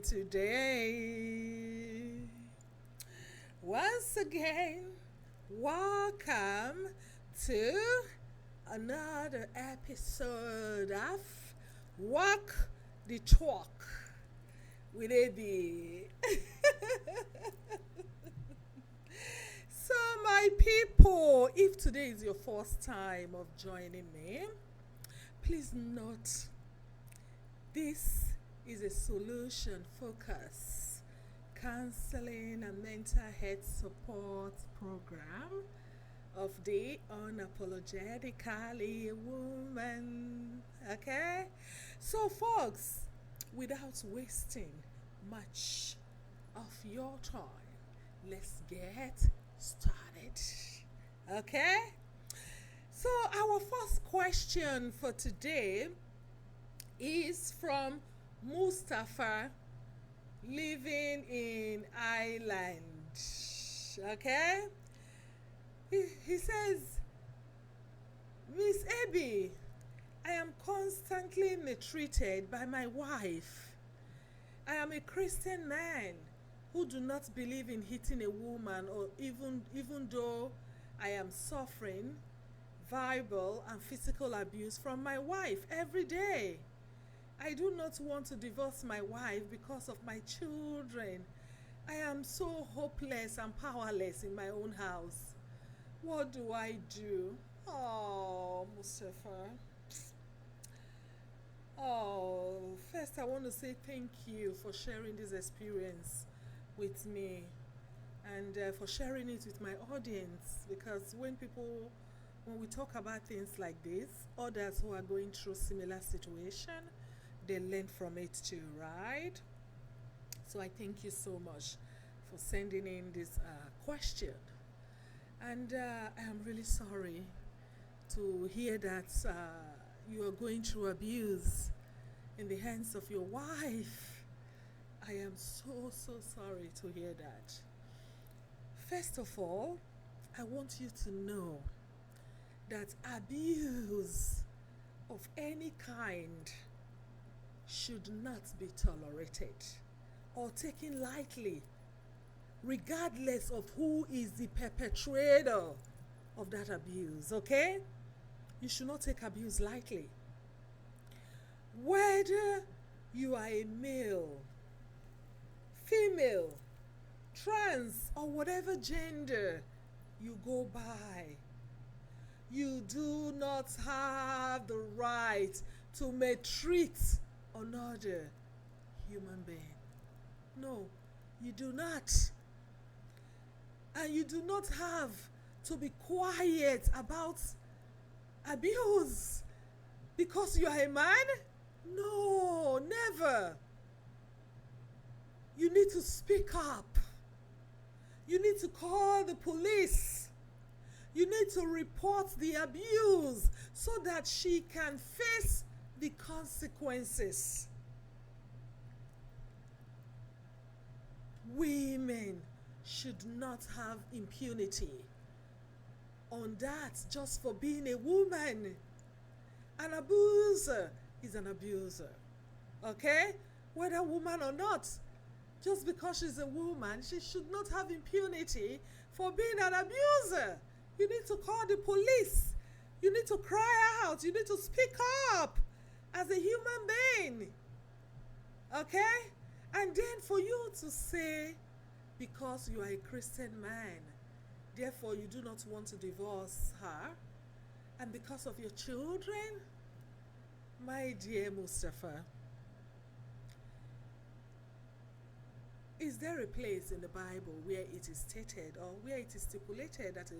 today. Once again, welcome to another episode of Walk the Talk with AB. So, my people, if today is your first time of joining me, please note this is a solution focus counseling and mental health support program of the unapologetically woman. Okay? So, folks, without wasting much of your time, let's get started. Okay? So, our first question for today is from Mustafa, living in Ireland. Okay? He says, Miss Abby, I am constantly mistreated by my wife. I am a Christian man who do not believe in hitting a woman, or even though I am suffering verbal and physical abuse from my wife every day. I do not want to divorce my wife because of my children. I am so hopeless and powerless in my own house. What do I do? Oh, Mustafa. Oh, first I want to say thank you for sharing this experience with me and for sharing it with my audience, because when we talk about things like this, others who are going through similar situation, they learn from it too, right? So I thank you so much for sending in this question. And I am really sorry to hear that you are going through abuse in the hands of your wife. I am so sorry to hear that. First of all, I want you to know that abuse of any kind should not be tolerated or taken lightly, regardless of who is the perpetrator of that abuse, okay? You should not take abuse lightly. Whether you are a male, female, trans, or whatever gender you go by, you do not have the right to maltreat another human being. No, you do not. And you do not have to be quiet about abuse because you are a man. No, never. You need to speak up. You need to call the police. You need to report the abuse so that she can face the consequences. Women should not have impunity on that just for being a woman. An abuser is an abuser. Okay? Whether woman or not, just because she's a woman, she should not have impunity for being an abuser. You need to call the police. You need to cry out. You need to speak up as a human being. Okay? And then for you to say, because you are a Christian man, therefore you do not want to divorce her, and because of your children, my dear Mustafa, is there a place in the Bible where it is stated or where it is stipulated that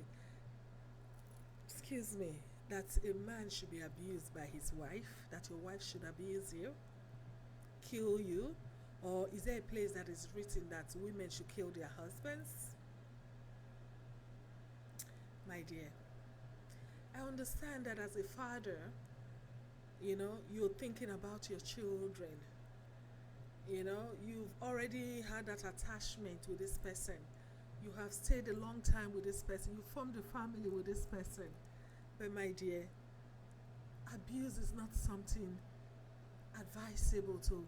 that a man should be abused by his wife, that your wife should abuse you, kill you? Or is there a place that is written that women should kill their husbands? My dear, I understand that as a father, you're thinking about your children. You've already had that attachment with this person. You have stayed a long time with this person. You formed a family with this person. But my dear, abuse is not something advisable to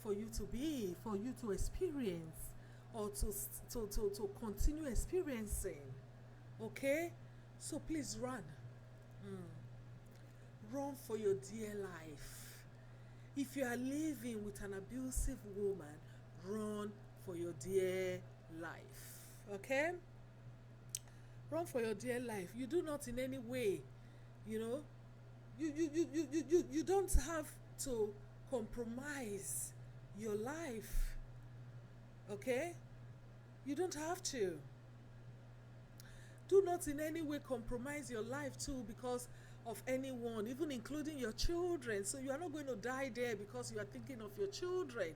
for you to be, for you to experience, or to continue experiencing. Okay? So please run. Run for your dear life. If you are living with an abusive woman, run for your dear life. Okay? Run for your dear life. You do not in any way, you know, you don't have to compromise your life. Okay? You don't have to. Do not in any way compromise your life too because of anyone, even including your children. So you are not going to die there because you are thinking of your children.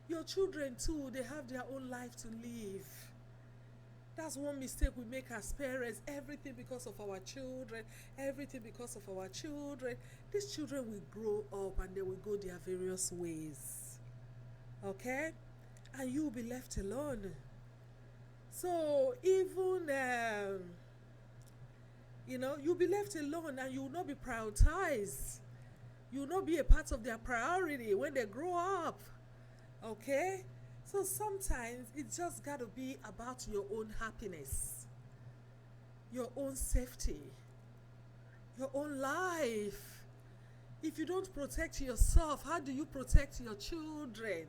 Your children too, they have their own life to live. That's one mistake we make as parents. Everything because of our children. Everything because of our children. These children will grow up and they will go their various ways. Okay? And you will be left alone. So even, you'll be left alone and you will not be prioritized. You will not be a part of their priority when they grow up. Okay? So sometimes it's just got to be about your own happiness, your own safety, your own life. If you don't protect yourself, how do you protect your children?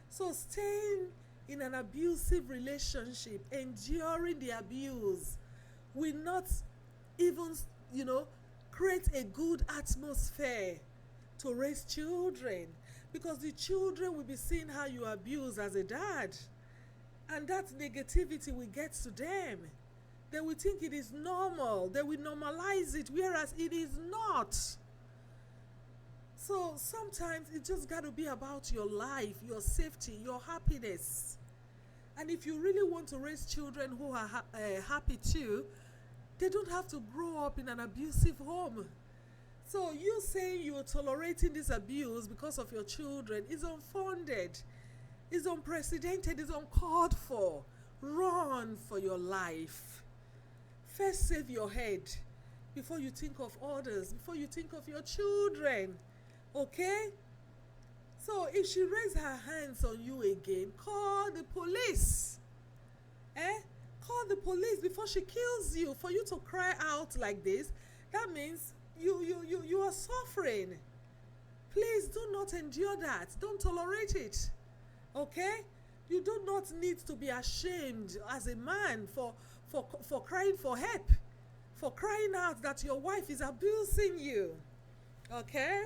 So staying in an abusive relationship, enduring the abuse, will not even, create a good atmosphere to raise children. Because the children will be seeing how you abuse as a dad. And that negativity will get to them. They will think it is normal. They will normalize it, whereas it is not. So sometimes it just got to be about your life, your safety, your happiness. And if you really want to raise children who are happy too, they don't have to grow up in an abusive home. So you saying you're tolerating this abuse because of your children is unfounded, is unprecedented, is uncalled for. Run for your life. First save your head before you think of others, before you think of your children. Okay? So if she raises her hands on you again, call the police. Call the police before she kills you. For you to cry out like this, that means you are suffering. Please do not endure that. Don't tolerate it. Okay? You do not need to be ashamed as a man for crying for help, for crying out that your wife is abusing you. Okay?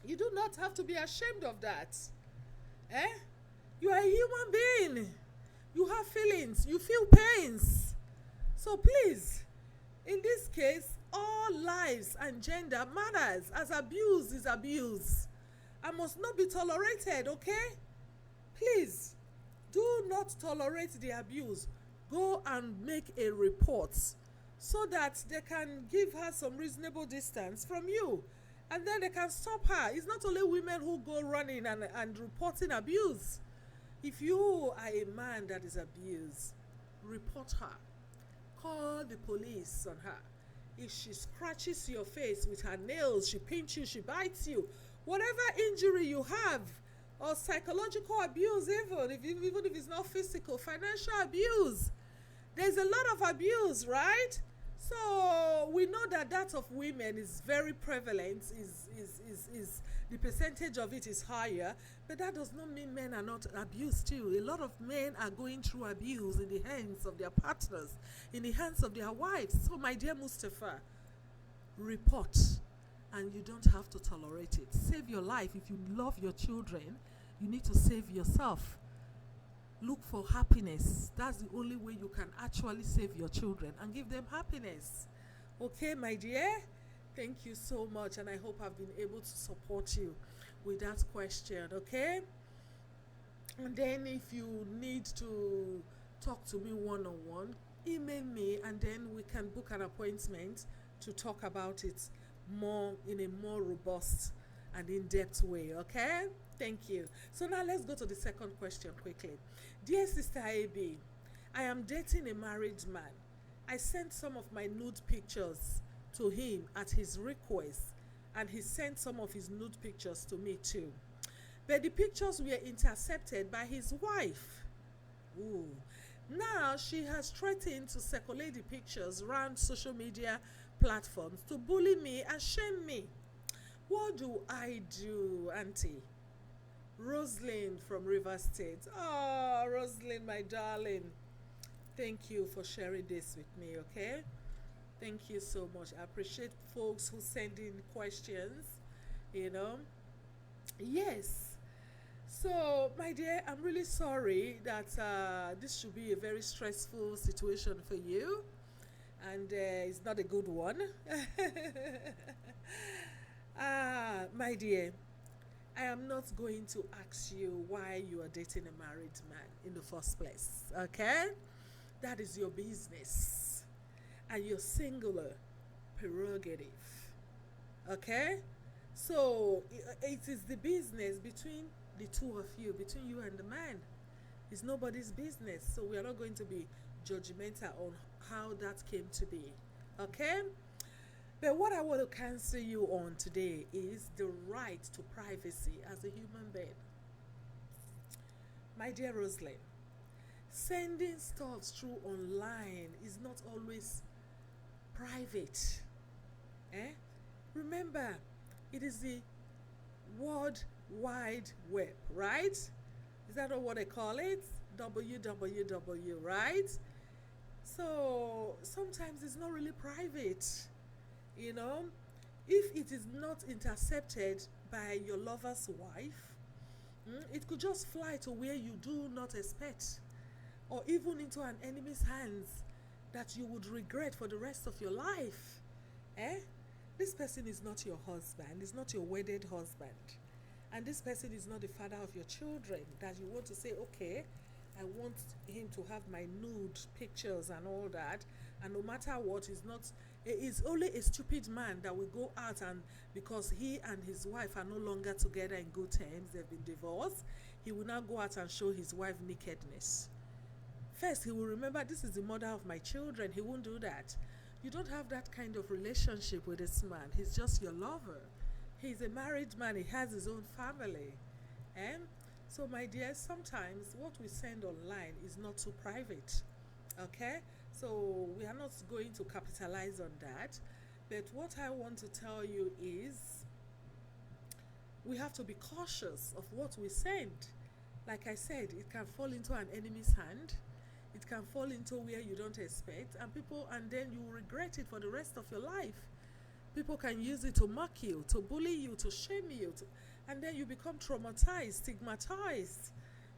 You do not have to be ashamed of that. You are a human being. You have feelings. You feel pains. So please, in this case, all lives and gender matters, as abuse is abuse and must not be tolerated. Okay? Please, do not tolerate the abuse. Go and make a report so that they can give her some reasonable distance from you. And then they can stop her. It's not only women who go running and reporting abuse. If you are a man that is abused, report her. Call the police on her. If she scratches your face with her nails, she pinches you, she bites you, whatever injury you have, or psychological abuse even if it's not physical, financial abuse. There's a lot of abuse, right? So we know that of women is very prevalent, is the percentage of it is higher, but that does not mean men are not abused too. A lot of men are going through abuse in the hands of their partners, in the hands of their wives. So my dear Mustafa, report, and you don't have to tolerate it. Save your life. If you love your children, you need to save yourself. Look for happiness. That's the only way you can actually save your children and give them happiness. Okay, my dear? Thank you so much, and I hope I've been able to support you with that question, okay? And then if you need to talk to me one-on-one, email me, and then we can book an appointment to talk about it more in a more robust and in-depth way, okay? Thank you. So now let's go to the second question quickly. Dear Sister AB, I am dating a married man. I sent some of my nude pictures to him at his request, and he sent some of his nude pictures to me too. But the pictures were intercepted by his wife. Ooh. Now she has threatened to circulate the pictures around social media platforms to bully me and shame me. What do I do, Auntie? Rosalind from River State. Oh, Rosalind, my darling. Thank you for sharing this with me, okay? Thank you so much. I appreciate folks who send in questions, you know. Yes. So, my dear, I'm really sorry that this should be a very stressful situation for you, and it's not a good one. My dear, I am not going to ask you why you are dating a married man in the first place, okay? That is your business and your singular prerogative, okay? So it is the business between the two of you, between you and the man. It's nobody's business, so we are not going to be judgmental on how that came to be, okay? But what I want to counsel you on today is the right to privacy as a human being. My dear Rosalind, sending stuff through online is not always private. Remember, it is the World Wide Web, right? Is that what they call it? WWW, right? So sometimes it's not really private. You know, if it is not intercepted by your lover's wife, it could just fly to where you do not expect, or even into an enemy's hands that you would regret for the rest of your life. This person is not your husband, is not your wedded husband, and this person is not the father of your children that you want to say, okay, I want him to have my nude pictures and all that, and no matter what, it's only a stupid man that will go out, and because he and his wife are no longer together in good terms, they've been divorced, he will now go out and show his wife nakedness. First, he will remember, this is the mother of my children. He won't do that. You don't have that kind of relationship with this man. He's just your lover. He's a married man. He has his own family. So, my dear, sometimes what we send online is not too private. Okay? So, we are not going to capitalize on that. But what I want to tell you is we have to be cautious of what we send. Like I said, it can fall into an enemy's hand. It can fall into where you don't expect, and then you regret it for the rest of your life. People can use it to mock you, to bully you, to shame you, and then you become traumatized, stigmatized.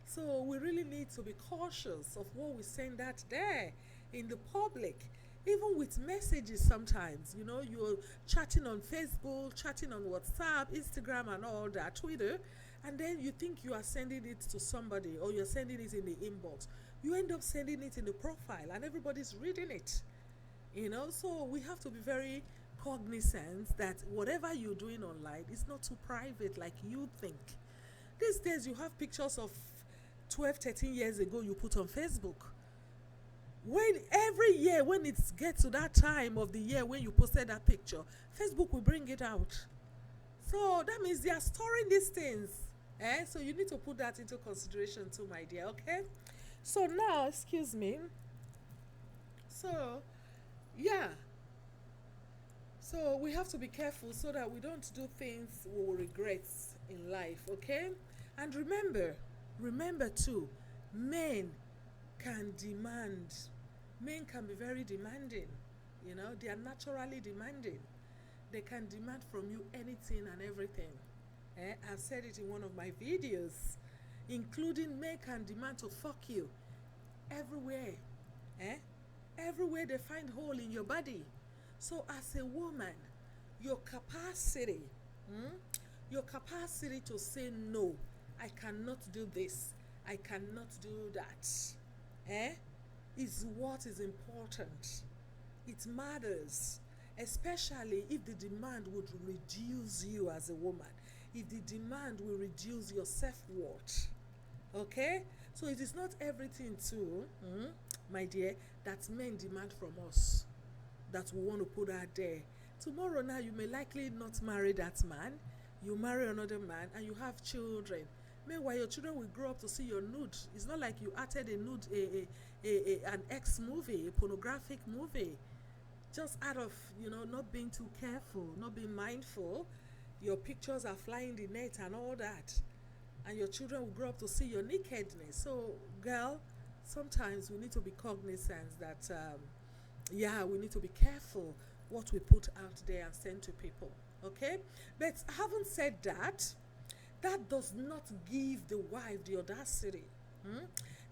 So we really need to be cautious of what we send out there in the public. Even with messages sometimes, you're chatting on Facebook, chatting on WhatsApp, Instagram and all that, Twitter, and then you think you are sending it to somebody, or you're sending it in the inbox. You end up sending it in the profile and everybody's reading it. So we have to be very cognizant that whatever you're doing online is not too private like you think. These days you have pictures of 12, 13 years ago you put on Facebook. When every year, when it gets to that time of the year when you posted that picture, Facebook will bring it out. So that means they are storing these things. So you need to put that into consideration too, my dear, okay? So now, excuse me. So, yeah. So we have to be careful so that we don't do things we will regret in life, okay? And remember too, men can demand. Men can be very demanding. They are naturally demanding. They can demand from you anything and everything. I've said it in one of my videos, including men can demand to fuck you everywhere. Everywhere they find hole in your body. So as a woman, your capacity to say no, I cannot do this, I cannot do that, is what is important. It matters, especially if the demand would reduce you as a woman, if the demand will reduce your self-worth. Okay? So it is not everything too, my dear, that men demand from us that we want to put out there. Tomorrow now you may likely not marry that man. You marry another man and you have children. Meanwhile, your children will grow up to see your nude. It's not like you acted a nude, an X movie, a pornographic movie. Just out of, not being too careful, not being mindful, your pictures are flying the net and all that. And your children will grow up to see your nakedness. So, girl, sometimes we need to be cognizant that, we need to be careful what we put out there and send to people. Okay? But having said that, that does not give the wife the audacity.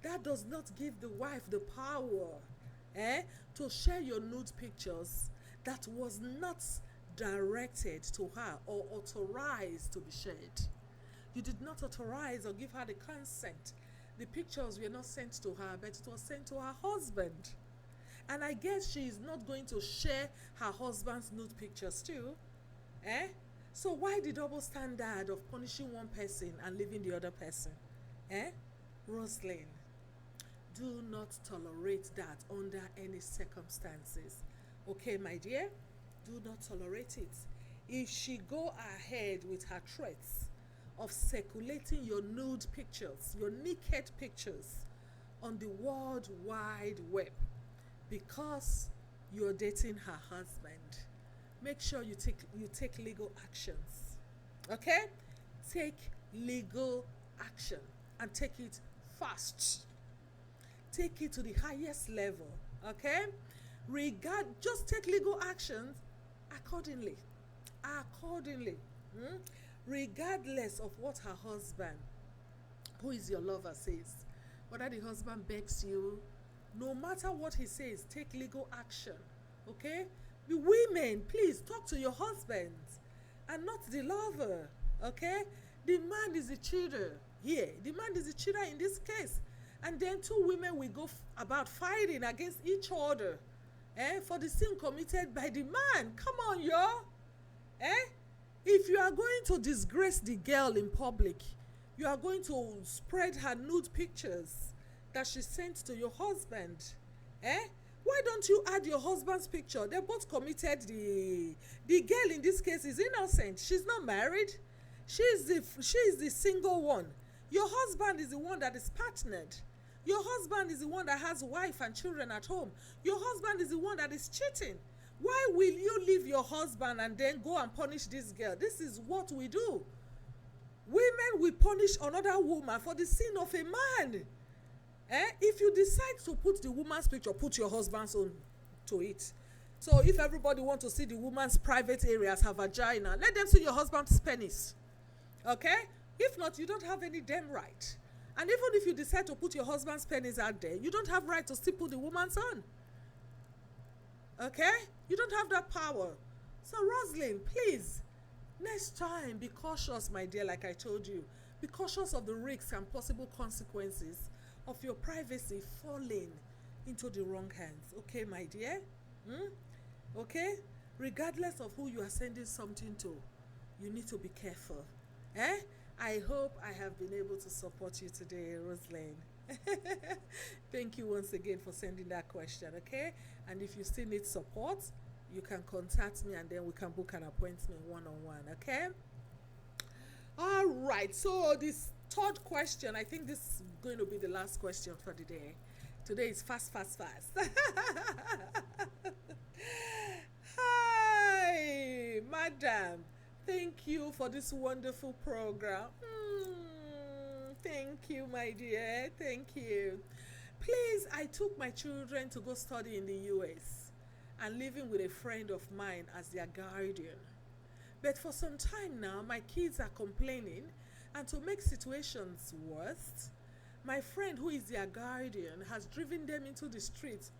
That does not give the wife the power to share your nude pictures that was not directed to her or authorized to be shared. You did not authorize or give her the consent. The pictures were not sent to her, but it was sent to her husband. And I guess she is not going to share her husband's nude pictures too. So why the double standard of punishing one person and leaving the other person? Rosalind, do not tolerate that under any circumstances. Okay, my dear? Do not tolerate it. If she go ahead with her threats of circulating your nude pictures, your naked pictures on the World Wide Web because you're dating her husband, make sure you take legal actions. Okay? Take legal action and take it fast. Take it to the highest level. Okay? Just take legal actions accordingly. Regardless of what her husband, who is your lover, says. Whether the husband begs you, no matter what he says, take legal action. Okay? The women, please talk to your husband and not the lover. Okay? The man is the cheater here. The man is the cheater in this case. And then two women will go about fighting against each other for the sin committed by the man. Come on, y'all. If you are going to disgrace the girl in public, you are going to spread her nude pictures that she sent to your husband. Why don't you add your husband's picture? They both committed the girl in this case is innocent. She's not married. She is the single one. Your husband is the one that is partnered. Your husband is the one that has wife and children at home. Your husband is the one that is cheating. Why will you leave your husband and then go and punish this girl? This is what we do. Women will punish another woman for the sin of a man. If you decide to put the woman's picture, put your husband's own to it. So if everybody wants to see the woman's private areas, her vagina, let them see your husband's penis. Okay? If not, you don't have any damn right. And even if you decide to put your husband's penis out there, you don't have right to still put the woman's on. Okay? You don't have that power. So Rosalind, please, next time, be cautious, my dear, like I told you. Be cautious of the risks and possible consequences of your privacy falling into the wrong hands. Okay, my dear? Okay? Regardless of who you are sending something to, you need to be careful. I hope I have been able to support you today, Rosalind. Thank you once again for sending that question, okay? And if you still need support, you can contact me and then we can book an appointment one-on-one, okay? All right, so this third question, I think this is going to be the last question for the day. Today is fast. Hi, madam. Thank you for this wonderful program. Thank you, my dear. Thank you. Please, I took my children to go study in the US and living with a friend of mine as their guardian. But for some time now, my kids are complaining, and to make situations worse, my friend who is their guardian has driven them into the streets.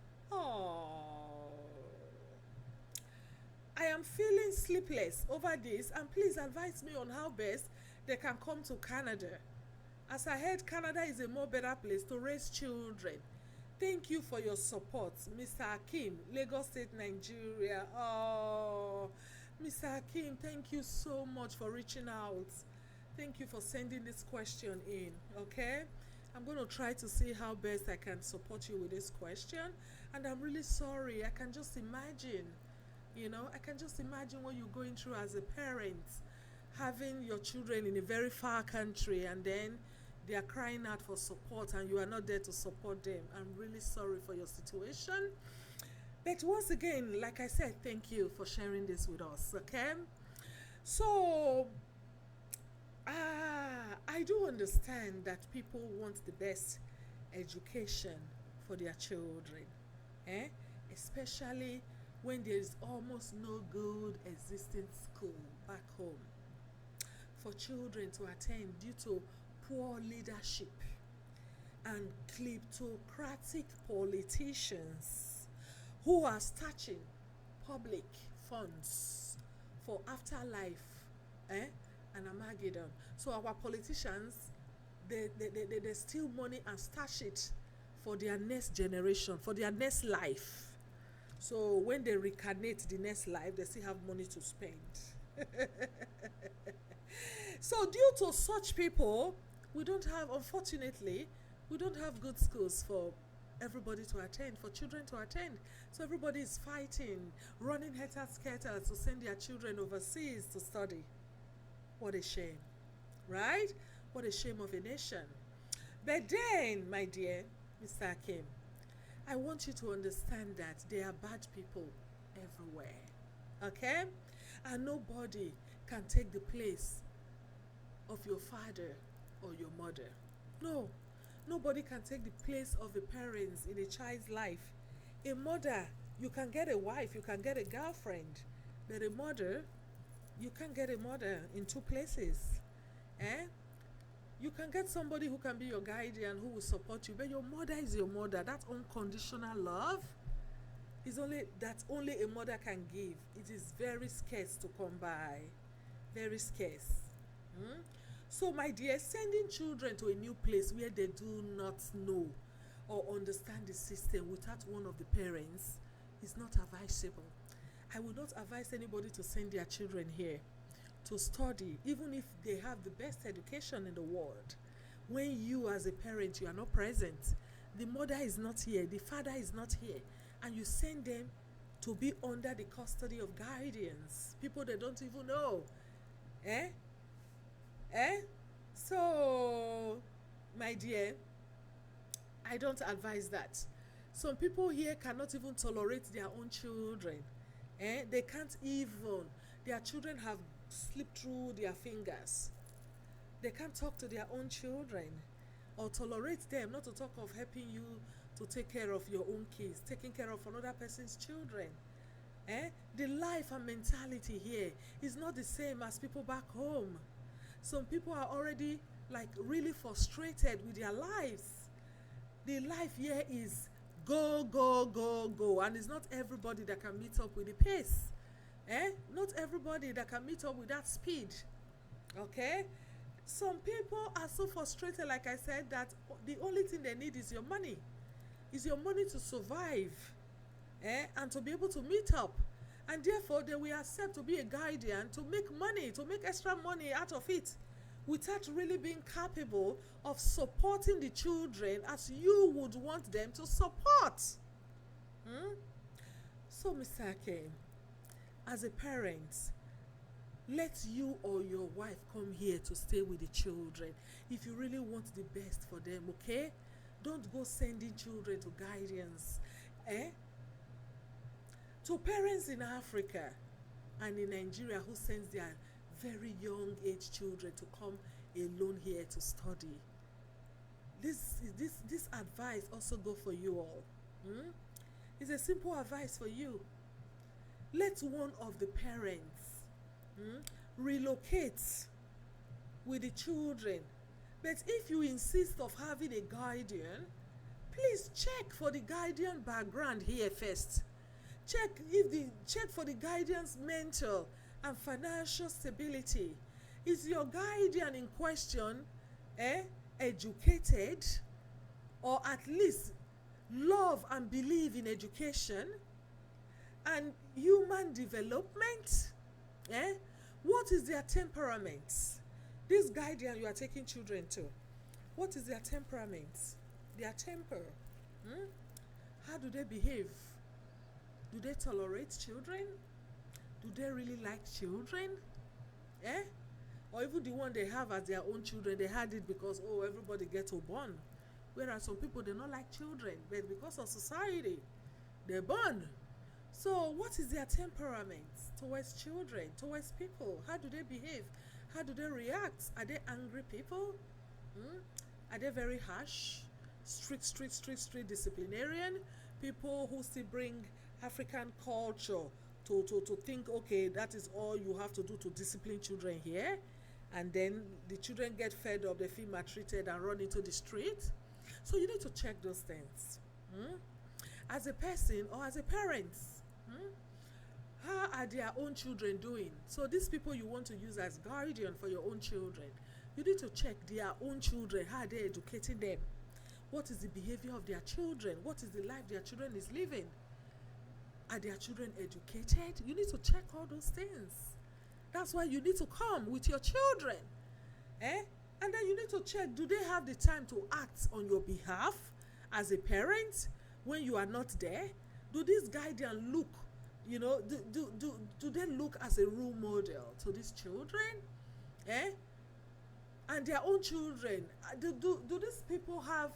I am feeling sleepless over this, and please advise me on how best they can come to Canada. As I heard, Canada is a more better place to raise children. Thank you for your support, Mr. Hakim, Lagos State, Nigeria. Mr. Hakim, thank you so much for reaching out. Thank you for sending this question in, okay? I'm going to try to see how best I can support you with this question. And I'm really sorry. I can just imagine, I can just imagine what you're going through as a parent. having your children in a very far country, and then they are crying out for support and you are not there to support them. I'm really sorry for your situation. But once again, like I said, thank you for sharing this with us, okay? So, I do understand that people want the best education for their children, eh? Especially when there is almost no good existing school back home for children to attend due to poor leadership and kleptocratic politicians who are snatching public funds for afterlife, and Armageddon. So our politicians, they steal money and stash it for their next generation, for their next life. So when they reincarnate the next life, they still have money to spend. So due to such people, unfortunately, we don't have good schools for everybody to attend, for children to attend. So everybody is fighting, running helter-skelter to send their children overseas to study. What a shame, right? What a shame of a nation. But then, my dear Mr. Akim, I want you to understand that there are bad people everywhere, okay? And nobody can take the place of your father or your mother. No, nobody can take the place of the parents in a child's life. A mother, you can get a wife, you can get a girlfriend, but a mother, you can't get a mother in two places. You can get somebody who can be your guardian, who will support you, but your mother is your mother. That unconditional love is only a mother can give. It is very scarce to come by. Very scarce. So, my dear, sending children to a new place where they do not know or understand the system without one of the parents is not advisable. I would not advise anybody to send their children here to study, even if they have the best education in the world. When you as a parent, you are not present, the mother is not here, the father is not here, and you send them to be under the custody of guardians, people they don't even know. So, my dear, I don't advise that. Some people here cannot even tolerate their own children. They can't even, their children have slipped through their fingers. They can't talk to their own children or tolerate them, not to talk of helping you to take care of your own kids, taking care of another person's children. The life and mentality here is not the same as people back home. Some people are already like really frustrated with their lives. The life here is go, go, go, go, and it's not everybody that can meet up with the pace. Not everybody that can meet up with that speed. Okay? Some people are so frustrated, like I said, that the only thing they need is your money. Is your money to survive, and to be able to meet up. And therefore, they will accept to be a guardian, to make money, to make extra money out of it, without really being capable of supporting the children as you would want them to support. So, Mr. Akim, as a parent, let you or your wife come here to stay with the children if you really want the best for them, okay? Don't go sending children to guardians. To parents in Africa and in Nigeria who sends their very young age children to come alone here to study. This advice also go for you all. It's a simple advice for you. Let one of the parents relocate with the children. But if you insist of having a guardian, please check for the guardian background here first. Check for the guardian's mental and financial stability. Is your guardian in question educated, or at least love and believe in education and human development? What is their temperament? This guardian you are taking children to, what is their temperament? Their temper? How do they behave? Do they tolerate children? Do they really like children? or even the one they have as their own children, they had it because, oh, everybody gets to born. Whereas some people, they don't like children, but because of society, they're born. So what is their temperament towards children, towards people? How do they behave? How do they react? Are they angry people? Hmm? Are they very harsh? Strict disciplinarian? People who still bring African culture to think, okay, that is all you have to do to discipline children here. And then the children get fed up, they feel maltreated and run into the street. So you need to check those things. Hmm? As a person or as a parent, hmm? How are their own children doing? So these people you want to use as guardian for your own children, you need to check their own children. How are they educating them? What is the behavior of their children? What is the life their children is living? Are their children educated? You need to check all those things. That's why you need to come with your children. And then you need to check, do they have the time to act on your behalf as a parent when you are not there? Do this guardian look, do they look as a role model to these children? And their own children, do these people have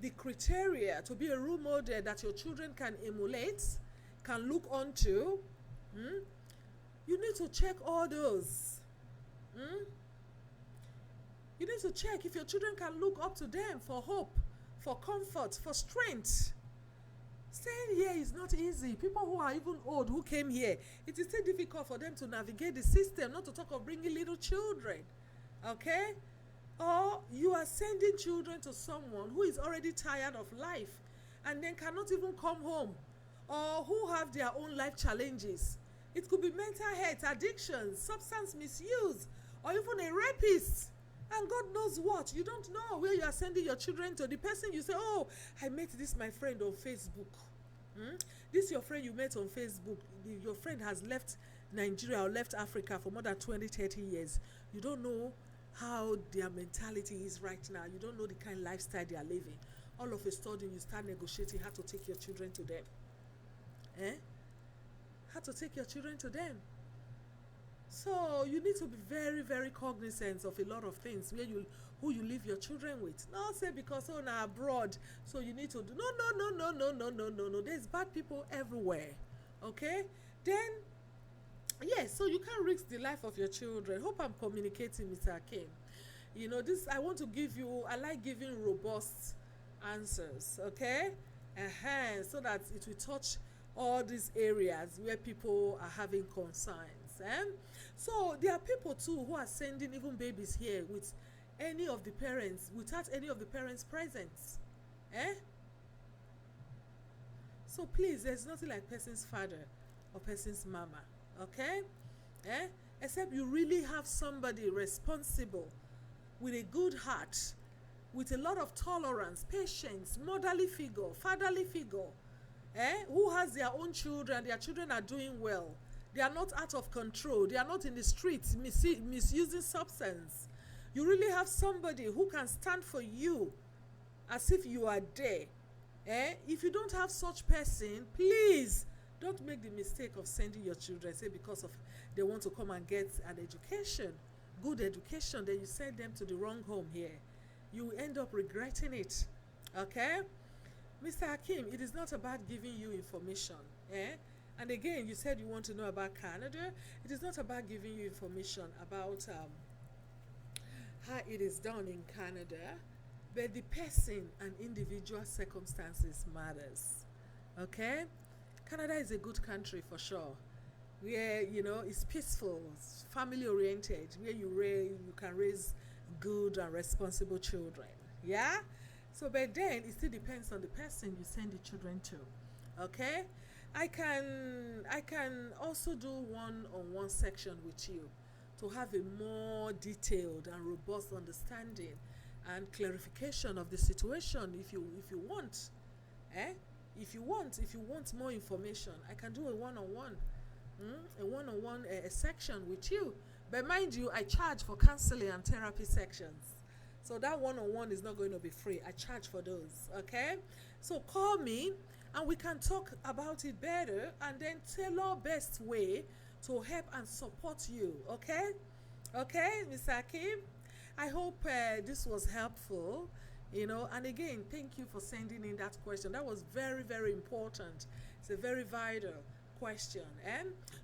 the criteria to be a role model that your children can emulate, can look onto? You need to check all those. You need to check if your children can look up to them for hope, for comfort, for strength. Staying here is not easy. People who are even old who came here, it is still difficult for them to navigate the system, not to talk of bringing little children. Okay? Or you are sending children to someone who is already tired of life and then cannot even come home, or who have their own life challenges. It could be mental health, addictions, substance misuse, or even a rapist. And God knows what. You don't know where you are sending your children to. The person you say, oh, I met this my friend on Facebook. This your friend you met on Facebook. Your friend has left Nigeria or left Africa for more than 20, 30 years. You don't know how their mentality is right now. You don't know the kind of lifestyle they are living. All of a sudden, you start negotiating how to take your children to them. How to take your children to them. So you need to be very, very cognizant of a lot of things, who you leave your children with. Not say because now abroad, so you need to do no. There's bad people everywhere. Okay? Then yes, so you can't risk the life of your children. Hope I'm communicating, Mr. Akim. This I want to give you, I like giving robust answers, okay? So that it will touch all these areas where people are having concerns. So there are people too who are sending even babies here with any of the parents, without any of the parents present. So please, there's nothing like person's father or person's mama, okay? Except you really have somebody responsible with a good heart, with a lot of tolerance, patience, motherly figure, fatherly figure, who has their own children, their children are doing well. They are not out of control. They are not in the streets misusing substance. You really have somebody who can stand for you as if you are there. If you don't have such person, please don't make the mistake of sending your children, say because of they want to come and get an education, good education, then you send them to the wrong home here. You end up regretting it. Okay? Mr. Hakim, it is not about giving you information. And again, you said you want to know about Canada. It is not about giving you information about how it is done in Canada, but the person and individual circumstances matters. Okay? Canada is a good country for sure, where it's peaceful, it's family oriented, where you can raise good and responsible children. Yeah? So but then it still depends on the person you send the children to. Okay? I can also do one-on-one section with you to have a more detailed and robust understanding and clarification of the situation if you want. If you want more information, I can do a one-on-one section with you. But mind you, I charge for counseling and therapy sections. So that one-on-one is not going to be free. I charge for those, okay? So call me and we can talk about it better and then tailor best way to help and support you, okay? Okay, Mr. Akim, I hope this was helpful. And again, thank you for sending in that question. That was very, very important. It's a very vital question.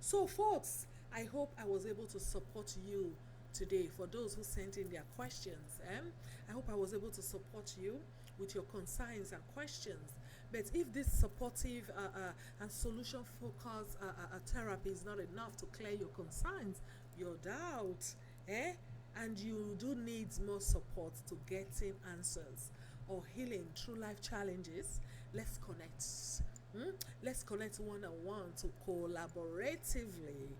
So, folks, I hope I was able to support you today. For those who sent in their questions, I hope I was able to support you with your concerns and questions. But if this supportive and solution focused therapy is not enough to clear your concerns, your doubts, and you do need more support to getting answers or healing through life challenges, let's connect. Let's connect one on one to collaboratively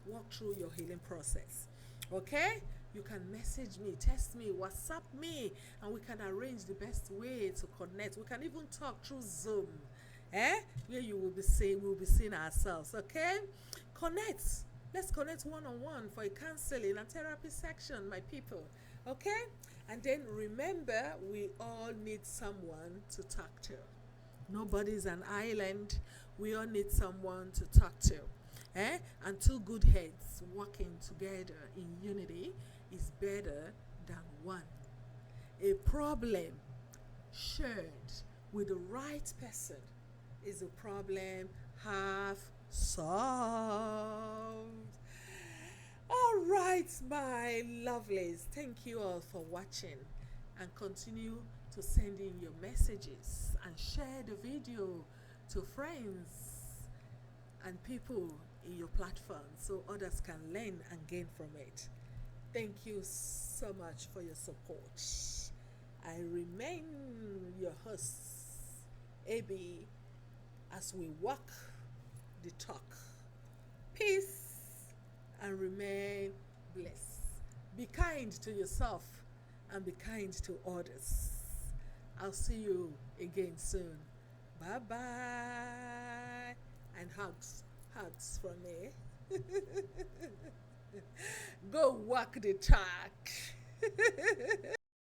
walk through your healing process. Okay? You can message me, text me, WhatsApp me, and we can arrange the best way to connect. We can even talk through Zoom. Where you will be seeing, we'll be seeing ourselves. Okay? Connect. Let's connect one on one for a counseling and therapy section, my people. Okay? And then remember, we all need someone to talk to. Nobody's an island. We all need someone to talk to. And two good heads working together in unity is better than one. A problem shared with the right person is a problem half solved. All right, my lovelies. Thank you all for watching, and continue to send in your messages and share the video to friends and people in your platform so others can learn and gain from it. Thank you so much for your support. I remain your host, AB, as we walk the talk. Peace and remain blessed. Be kind to yourself and be kind to others. I'll see you again soon. Bye bye. And hugs. Hugs from me. Go walk the talk.